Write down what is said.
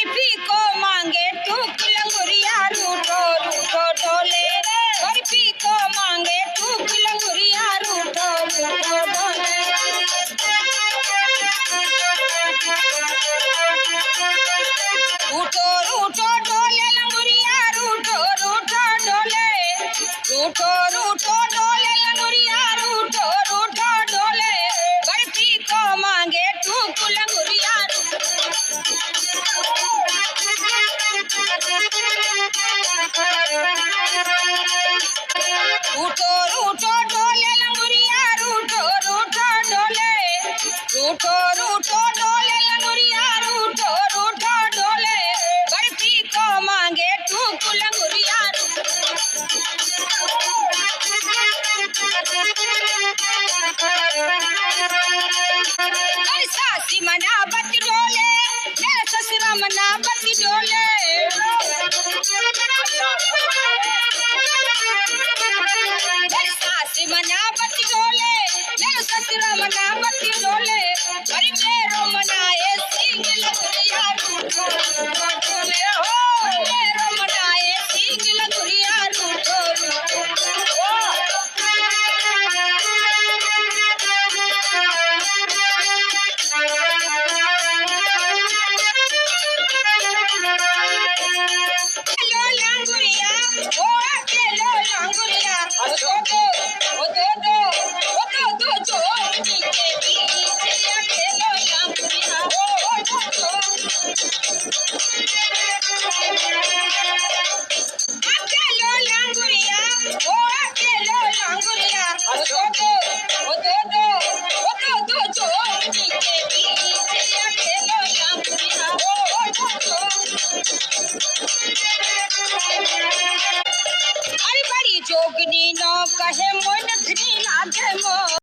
बर्फी को मांगे टूक लंगुरिया रूठो रूठो डोले बर्फी को मांगे टूक लंगुरिया रूठो रूठो डोले रूठो रूठो डोले लंगुरिया रूठो रूठो डोले रूठो रूठो डोले लंगुरिया रूठो रूठो डोले बर्फी को मांगे टूक लंगुरिया रूठो रूठो डोले लंगुरिया रूठो रूठो डोले रूठो रूठो डोले लंगुरिया रूठो रूठो डोले बर्फी को मांगे टूक लंगुरिया सासी मना बत डोले मेरा ससुरा मना बत डोले सासी मना बत डोले मेरा ससुरा मना बत डोले अरे मेरो मनाए सिंह लंगुरिया रूठो रूठो डोले हो मेरो मनाए सिंह लंगुरिया रूठो रूठो अरे बड़ी जोगनी नो कहे मोन धनी लागे मो